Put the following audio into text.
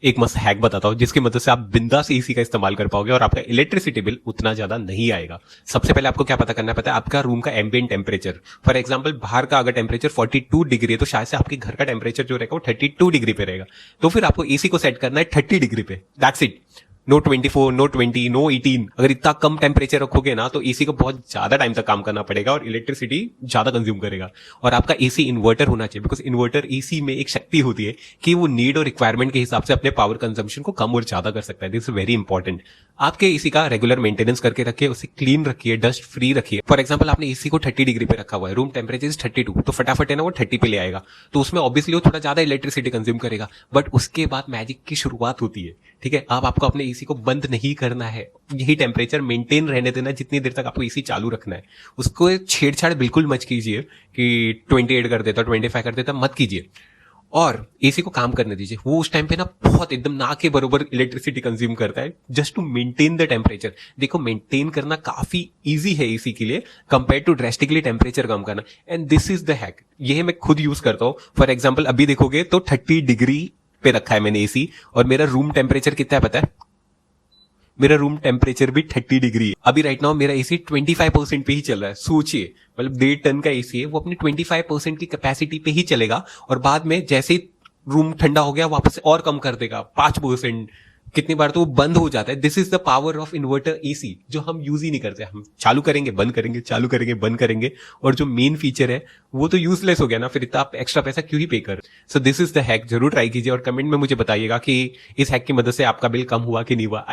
एक मस्त हैक बताता हूँ जिसकी मदद से आप बिंदास एसी का इस्तेमाल कर पाओगे और आपका इलेक्ट्रिसिटी बिल उतना ज्यादा नहीं आएगा। सबसे पहले आपको क्या पता करना पड़ता है, आपका रूम का एम्बिएंट टेम्परेचर। फॉर एग्जांपल बाहर का अगर टेम्परेचर 42 डिग्री है तो शायद से आपके घर का टेम्परेचर जो रहेगा वो 32 डिग्री पे रहेगा। तो फिर आपको एसी को सेट करना है 30 डिग्री पे, that's it. No 24, no 20, no 18। अगर इतना कम टेम्परेचर रखोगे ना तो एसी को बहुत ज्यादा टाइम तक काम करना पड़ेगा और इलेक्ट्रिसिटी ज्यादा कंज्यूम करेगा। और आपका एसी इन्वर्टर होना चाहिए, बिकॉज इन्वर्टर एसी में एक शक्ति होती है कि वो नीड और रिक्वायरमेंट के हिसाब से अपने पावर कंजम्पशन को कम और ज्यादा कर सकता है। This is very important. आपके एसी का रेगुलर मेंटेनेंस करके रखिए, उसे क्लीन रखिए, डस्ट फ्री रखिए। फॉर एग्जाम्पल आपने एसी को 30 डिग्री पे रखा हुआ है, रूम टेम्परेचर इज 32, तो फटाफट है ना वो 30 पे ले आएगा। तो उसमें ऑब्वियसली वो थोड़ा ज्यादा इलेक्ट्रिसिटी कंज्यूम करेगा, बट उसके बाद मैजिक की शुरुआत होती है। ठीक है, अब आपको अपने एसी को बंद नहीं करना है, यही टेम्परेचर मेंटेन रहने देना जितनी देर तक आपको एसी चालू रखना है। उसको छेड़छाड़ बिल्कुल मत कीजिए कि 28 कर देता, 25 कर देता, मत कीजिए। और एसी को काम करने दीजिए। वो उस टाइम पे ना बहुत एकदम ना के बरोबर इलेक्ट्रिसिटी कंज्यूम करता है just to maintain the temperature. देखो मेंटेन करना काफी इजी है एसी के लिए कंपेयर टू ड्रेस्टिकली टेम्परेचर कम करना, and this is the hack. ये मैं खुद यूज करता हूँ। फॉर एग्जाम्पल अभी देखोगे तो 30 डिग्री पे रखा है मैंने एसी, और मेरा रूम टेम्परेचर कितना है पता है? मेरा रूम टेम्परेचर भी 30 डिग्री है। अभी राइट नाउ मेरा एसी 25% पे ही चल रहा है। सोचिए, मतलब 1.5 टन का एसी है, वो अपनी 25% की कैपेसिटी पे ही चलेगा और बाद में जैसे ही रूम ठंडा हो गया वापस से और कम कर देगा 5%। कितनी बार तो वो बंद हो जाता है। This is the power of inverter AC, जो हम यूज ही नहीं करते। हम चालू करेंगे बंद करेंगे, चालू करेंगे बंद करेंगे, और जो मेन फीचर है वो तो यूजलेस हो गया ना, फिर इतना आप एक्स्ट्रा पैसा क्यों ही पे कर। So this is the hack, जरूर ट्राई कीजिए और कमेंट में मुझे बताइएगा कि इस हैक की मदद से आपका बिल कम हुआ कि नहीं हुआ।